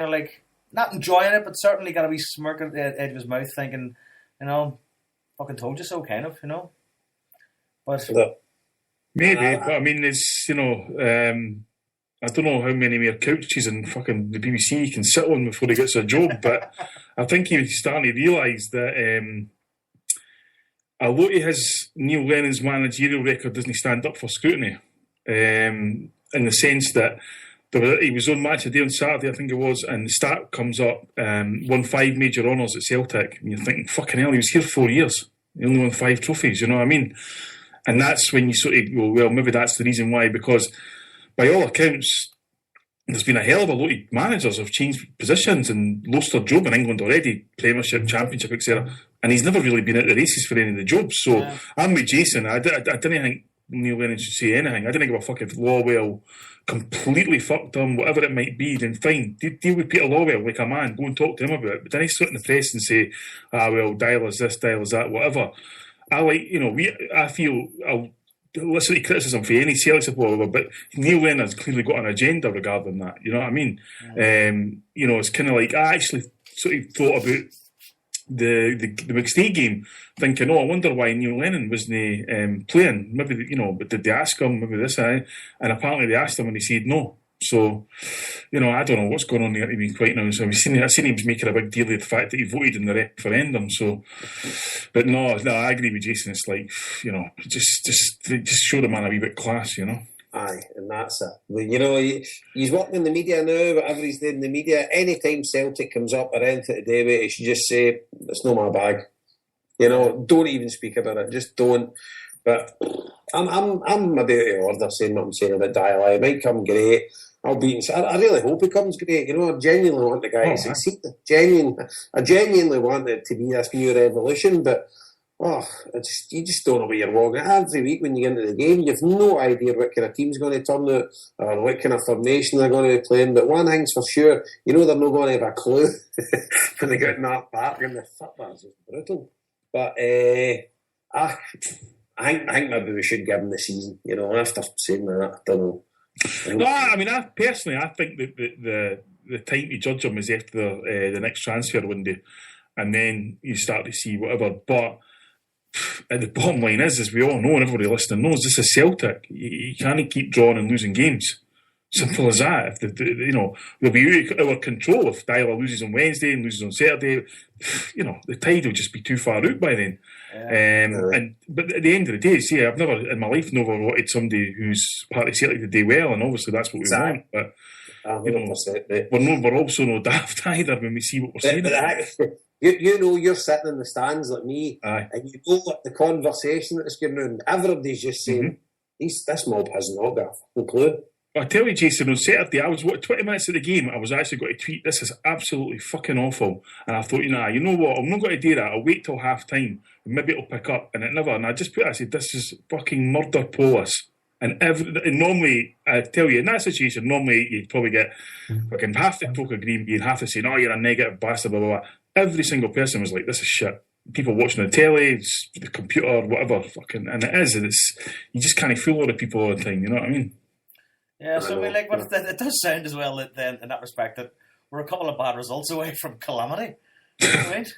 of like not enjoying it, but certainly got a wee smirk at the edge of his mouth, thinking, fucking told you so, kind of, But Maybe, but I mean, it's I don't know how many more couches in fucking the BBC he can sit on before he gets a job, but I think he's starting to realise that a lot of his Neil Lennon's managerial record doesn't stand up for scrutiny, in the sense that he was on Match of the Day on Saturday, I think it was, and the stat comes up, won 5 major honours at Celtic, and you're thinking, fucking hell, he was here 4 years, he only won 5 trophies, you know what I mean? And that's when you sort of go, well, maybe that's the reason why, because by all accounts, there's been a hell of a lot of managers have changed positions and lost their job in England already, Premiership, Championship, etc. And he's never really been at the races for any of the jobs. So yeah. I'm with Jason. I didn't think Neil Lennon should say anything. I didn't give a fuck if Lawwell completely fucked him, whatever it might be, then fine. Deal with Peter Lawwell like a man. Go and talk to him about it. But then he sit in the press and say, well, dial is this, dial is that, whatever. I feel I'll listen to criticism for any Celtic supporter, but Neil Lennon's clearly got an agenda regarding that. You know what I mean? It's kind of like I actually sort of thought about the McStay game, thinking, I wonder why Neil Lennon wasn't playing. Maybe but did they ask him? Maybe this, and apparently they asked him and he said no. So, I don't know what's going on there to be quite now. So I seen he was making a big deal of the fact that he voted in the referendum. So, but no, I agree with Jason. It's like, just show the man a wee bit class, Aye, and that's it. He's working in the media now, whatever he's doing in the media. Anytime Celtic comes up or anything to do with it, he should just say, it's not my bag. Don't even speak about it. Just don't. But I'm about to order saying what I'm saying about Dial. It might come great. I really hope it comes great. I genuinely want the guy to succeed. I genuinely want it to be this new revolution, but you just don't know where you're walking. Every week when you get into the game, you've no idea what kind of team's going to turn out or what kind of formation they're going to be playing. But one thing's for sure, they're not going to have a clue when they get in that park, and the football's just brutal. But I think maybe we should give him the season. After saying that, I don't know. I think that the time to judge him is after the next transfer window, and then you start to see whatever. But the bottom line is, as we all know, and everybody listening knows, this is Celtic. You can't keep drawing and losing games. Simple as that. If they'll be out of our control if Dyla loses on Wednesday and loses on Saturday. The tide will just be too far out by then. Yeah. But at the end of the day, I've never in my life wanted somebody who's part of Celtic to do well, and obviously that's what we want. But we're also no daft either when we see what we're saying. You're sitting in the stands like me, Aye. and you know what the conversation that's going on. Everybody's just saying, this mob has not got a fucking clue. I tell you, Jason, on Saturday, I was 20 minutes of the game, I was actually going to tweet, this is absolutely fucking awful. And I thought, you know what, I'm not going to do that. I'll wait till half time and maybe it'll pick up. And it never. And I said, this is fucking murder polis. And normally, I tell you, in that situation, normally you'd probably get fucking half the folk agreeing, being half the saying, you're a negative bastard, blah, blah, blah. Every single person was like, this is shit. People watching the telly, the computer, whatever, fucking, and it is. And you just can't fool all the people all the time, you know what I mean? Yeah, so it does sound as well that then, in that respect, that we're a couple of bad results away from calamity. Right?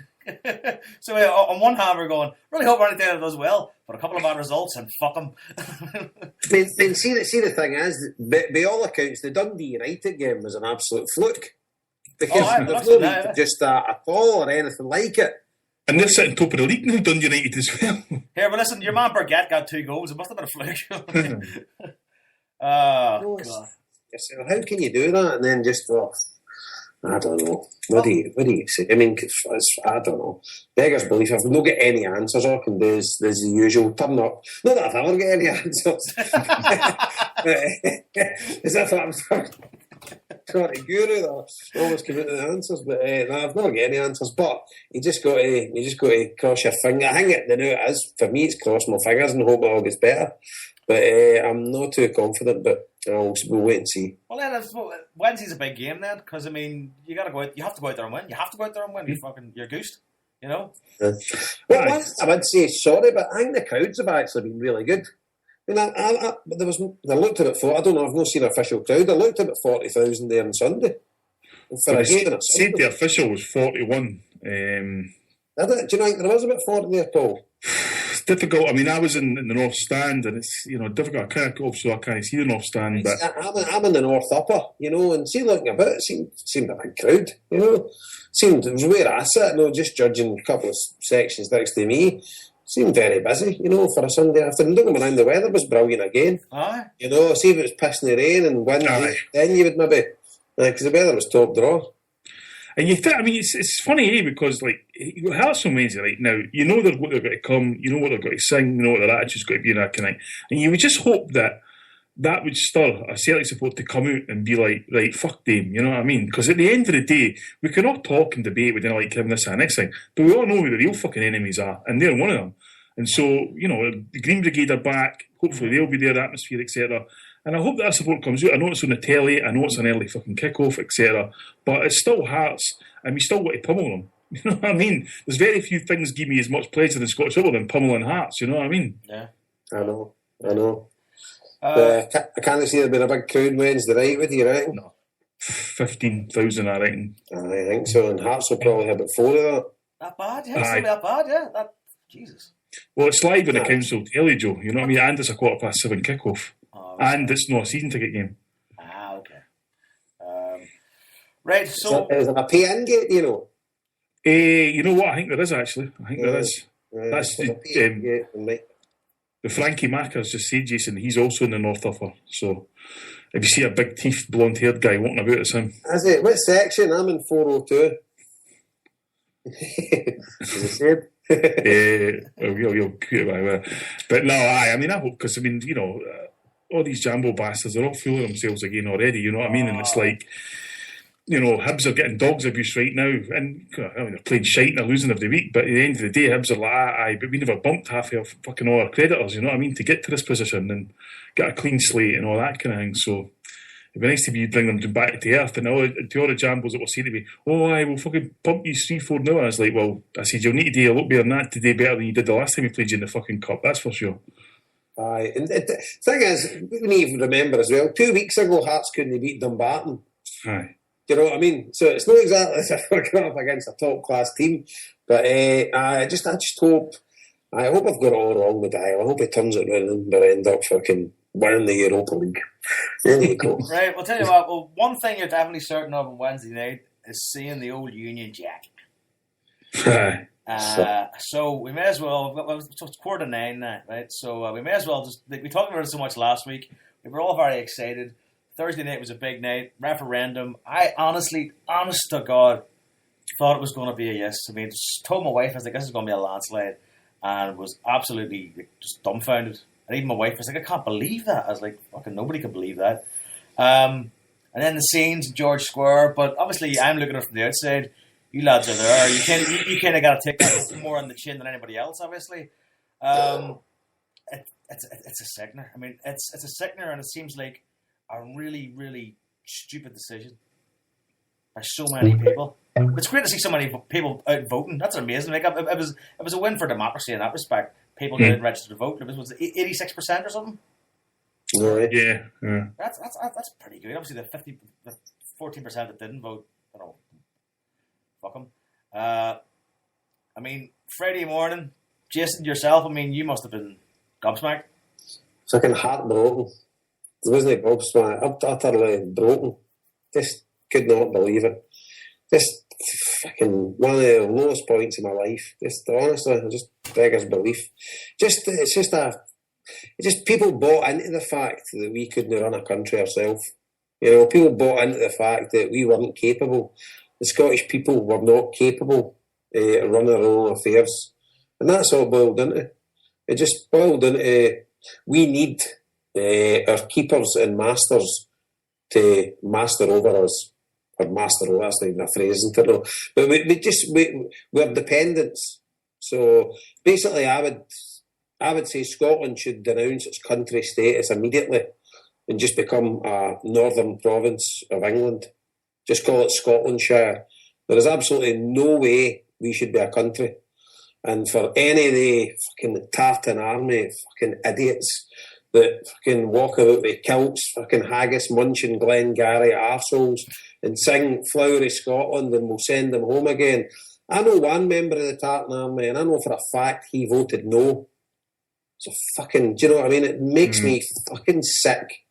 So on one hand, we're going, really hope Argentina does well, but a couple of bad results and fuck them. Then see the thing is, by all accounts, the Dundee United game was an absolute fluke. Because there's no need to just a call or anything like it. And they're sitting top of the league now, Dundee United as well. Here, but listen, your man Burgett got 2 goals. It must have been a fluke. God. How can you do that and then just I don't know. What do you say? I mean, I don't know. Beggars belief. If we don't get any answers, all I can do is the usual turn up. Not that I've ever get any answers. As if I'm trying to guru that always come out with the answers, but no, I've not got any answers. But you just got to cross your finger. I think it is for me. It's cross my fingers and hope it all gets better. But I'm not too confident, but we'll wait and see. Well, then, Wednesday's a big game then, because, I mean, you got to go out, you have to go out there and win. You have to go out there and win. You're goosed, Well, I would say sorry, but I think the crowds have actually been really good. I mean, I looked at it for, I don't know, I've not seen an official crowd. I looked at it 40,000 there on Sunday. For a game and said the official was 41. do you think there was about 40 there, Paul? It's difficult. I mean, I was in the north stand, and it's difficult. I can't see the north stand, but I'm in the north upper, and see looking about, it seemed a big crowd, Seemed it was where I sat, just judging a couple of sections next to me. Seemed very busy, for a Sunday afternoon. Don't get me wrong, the weather was brilliant again. Aye. See if it was pissing the rain and wind, then you would maybe, because the weather was top draw. And you think, I mean, it's funny, because you got Hearts on Wednesday right now. You know what they're going to come. You know what they're going to sing. You know what their attitude's going to be in that kind of thing. And you would just hope that would stir a Celtic support to come out and be like, right, fuck them. You know what I mean? Because at the end of the day, we can all talk and debate. We don't like him, this and next thing, but we all know who the real fucking enemies are, and they're one of them. And so, the Green Brigade are back. Hopefully, they'll be there, atmosphere, etc. And I hope that support comes out. I know it's on the telly. I know it's an early fucking kickoff, etc. But it's still Hearts, and we still want to pummel them. You know what I mean? There's very few things give me as much pleasure in Scottish football than pummeling Hearts. You know what I mean? Yeah. I know. I can't see there being a big crowd Wednesday night with you, right? No. 15,000, I reckon. I think so. And Hearts will probably have about 4 of that. That bad, yeah. It's not that bad, yeah. Jesus. Well, it's live on the council telly, Joe. You know what I mean? And it's a 7:15 kickoff. And it's not a season ticket game. Okay. Right, so... Is there a pay-in gate, you know what? I think there is, actually. I think there is. That's the Frankie Macker's just said, Jason, he's also in the North Upper. So if you see a big teethed, blonde-haired guy walking about, it's him. Is it? What section? I'm in 402. As I said. But no, I hope, because all these Jambo bastards are all fooling themselves again already, you know what I mean? And it's like, Hibs are getting dogs abuse right now, and they're playing shite and they're losing every week, but at the end of the day, Hibs are like, but we never bumped half of fucking all our creditors, you know what I mean, to get to this position and get a clean slate and all that kind of thing. So it'd be nice to bring them back to earth, and to all the Jambos that were saying to me, I will fucking pump you 3-4 now. I was like, well, I said, you'll need to do a lot better than that today, better than you did the last time we played you in the fucking cup, that's for sure. Aye, and the thing is, we need to remember as well, 2 weeks ago, Hearts couldn't beat Dumbarton. Aye. Do you know what I mean? So it's not exactly as if we're going up against a top-class team, but I just hope I've got it all wrong with Dial. I hope he turns it around and we'll end up fucking winning the Europa League. There you go. Right, well, tell you what, one thing you're definitely certain of on Wednesday night is seeing the old Union Jack. Aye. So we may as well, it's 9:15 now, right? So we may as well we talked about it so much last week. We were all very excited. Thursday night was a big night, referendum. I honest to God, thought it was going to be a yes. I mean, just told my wife, I was like, this is going to be a landslide, and was absolutely just dumbfounded. And even my wife was like, I can't believe that. I was like, fucking nobody can believe that. And then the scenes, George Square, but obviously I'm looking at it from the outside. You lads are there. You kind of got to take that more on the chin than anybody else, obviously. It's a sickener. I mean, it's a sickener, and it seems like a really, really stupid decision by so many people. It's great to see so many people out voting. That's amazing. Like, it was a win for democracy in that respect. People didn't register to vote. It was 86% or something. Right. Yeah. That's pretty good. Obviously, the 14% that didn't vote, fuck them. I mean, Friday morning, Jason, yourself, I mean, you must have been gobsmacked. Fucking heartbroken. There wasn't a gobsmacked. Utterly broken. Just could not believe it. Just fucking one of the lowest points in my life. Just honestly, just beggars belief. It's just people bought into the fact that we couldn't run a country ourselves. People bought into the fact that we weren't capable. The Scottish people were not capable of running their own affairs. And that's all boiled into. It just boiled into we need our keepers and masters to master over us. Or master over, that's not even a phrase, isn't it? But we're dependents. So basically I would say Scotland should denounce its country status immediately and just become a northern province of England. Just call it Scotlandshire. There is absolutely no way we should be a country. And for any of the fucking tartan army fucking idiots that fucking walk about with kilts, fucking haggis munching Glengarry arseholes and sing Flowery Scotland and we'll send them home again. I know one member of the Tartan Army, and I know for a fact he voted no. So fucking, do you know what I mean? It makes me fucking sick.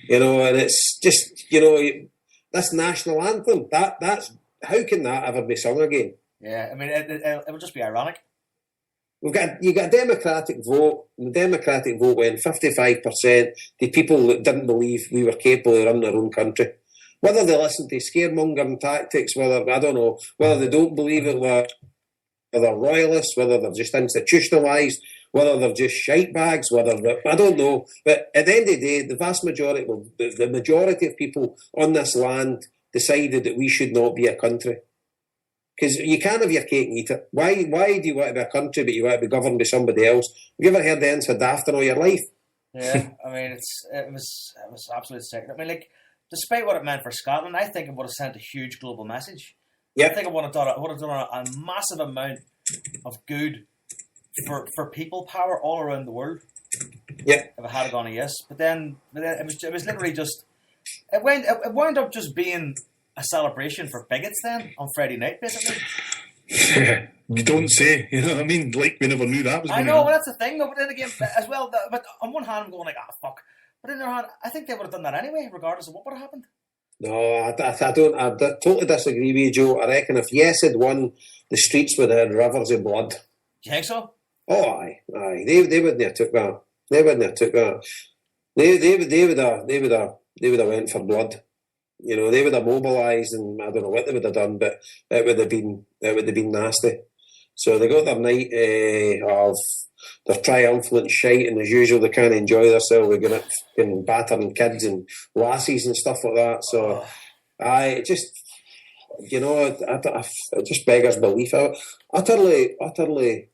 You know, and it's just, you know, this national anthem, that's, how can that ever be sung again? Yeah, I mean, it would just be ironic. You got a democratic vote, and the democratic vote went 55% to people that didn't believe we were capable of running our own country. Whether they listen to scaremongering tactics, whether, I don't know, whether they don't believe it, whether they're royalists, whether they're just institutionalised, whether they're just shite bags, whether they're, I don't know. But at the end of the day, the vast majority, well, the majority of people on this land decided that we should not be a country. Because you can't have your cake and eat it. Why do you want to be a country but you want to be governed by somebody else? Have you ever heard anything so daft in all your life? Yeah, I mean, it was absolutely sick. I mean, like, despite what it meant for Scotland, I think it would have sent a huge global message. Yep. I think it would have done a massive amount of good for people power all around the world. Yeah. If it had gone a yes, but then it was literally just it wound up just being a celebration for bigots then on Friday night, basically. Yeah, you don't say. You know what I mean? Like we never knew that was. I know, well, that's the thing. But then again, as well. But on one hand, I'm going like, fuck. But on the other hand, I think they would have done that anyway, regardless of what would have happened. No, I don't. I totally disagree with you, Joe. I reckon if Yes had won, the streets would have had rivers of blood. Do you think so? Oh, aye. They wouldn't have took that. They wouldn't have took that. They would have went for blood. You know, they would have mobilised, and I don't know what they would have done, but it would have been nasty. So they got their night of their triumphant shite, and as usual, they can't enjoy themselves. They're going to battering kids and lassies and stuff like that. So, it just, you know, it just beggars belief. Utterly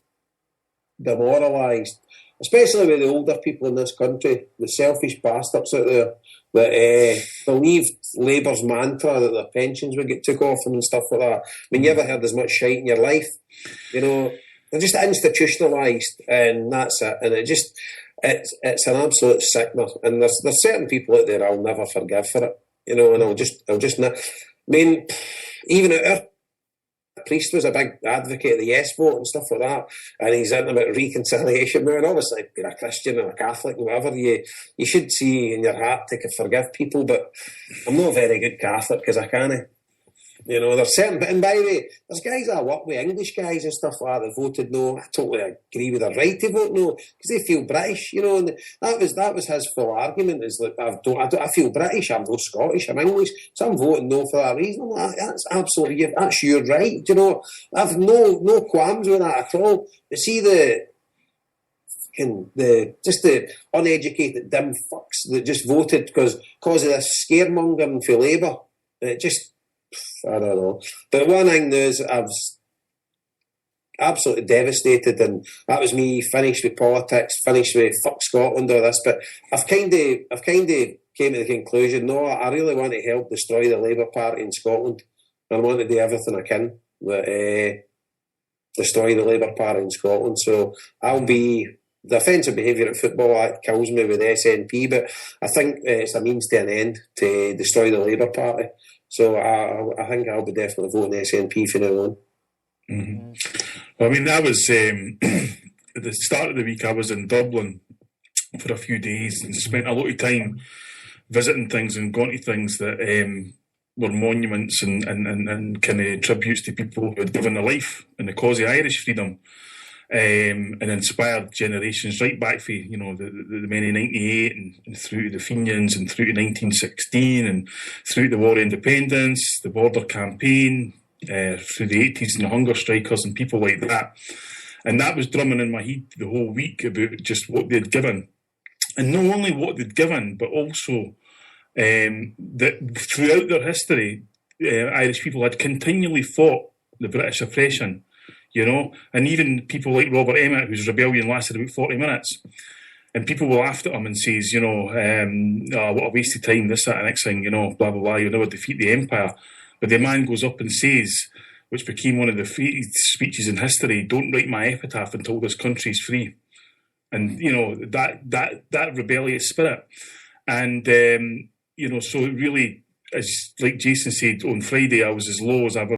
demoralised, especially with the older people in this country, the selfish bastards out there that believed Labour's mantra that their pensions would get took off them and stuff like that. I mean, you ever heard as much shite in your life? You know, they're just institutionalised, and that's it. And it's an absolute sickener. And there's certain people out there I'll never forgive for it. You know, and I'll just not. I mean, even our priest was a big advocate of the yes vote and stuff like that, and he's in about reconciliation. Man, obviously, being a Christian or a Catholic, whatever, you should see in your heart to forgive people. But I'm not a very good Catholic because I can't. You know, there's certain, and by the way, there's guys I work with, English guys and stuff like that voted no. I totally agree with their right to vote no because they feel British, you know. And that was his full argument is that I feel British, I'm not Scottish, I'm English, so I'm voting no for that reason. I'm like, that's absolutely, that's your right, you know. I've no qualms with that at all. But see the uneducated dim fucks that just voted because of this scaremongering for Labour. It just, I don't know. But one thing is I was absolutely devastated, and that was me finished with politics, finished with fuck Scotland, all this. But I've kind of came to the conclusion, no, I really want to help destroy the Labour Party in Scotland. I want to do everything I can to destroy the Labour Party in Scotland. So I'll be the offensive behaviour at football that kills me with SNP, but I think it's a means to an end to destroy the Labour Party. So I think I'll be definitely voting SNP from now on. Mm-hmm. Well, I mean, that was at the start of the week. I was in Dublin for a few days and spent a lot of time visiting things and going to things that were monuments and kind of tributes to people who had given their life in the cause of Irish freedom. And inspired generations right back for, you know, the men in 98 and through to the Fenians and through to 1916 and through the War of Independence, the Border Campaign, through the 80s and the Hunger Strikers and people like that. And that was drumming in my head the whole week about just what they'd given. And not only what they'd given, but also that throughout their history, Irish people had continually fought the British oppression. You know, and even people like Robert Emmet, whose rebellion lasted about 40 minutes, and people will laugh at him and says, you know, what a waste of time, this, that, and next thing, you know, blah, blah, blah, you'll never defeat the empire. But the man goes up and says, which became one of the speeches in history, don't write my epitaph until this country's free. and that rebellious spirit, and so it really, as like Jason said on Friday, I was as low as I've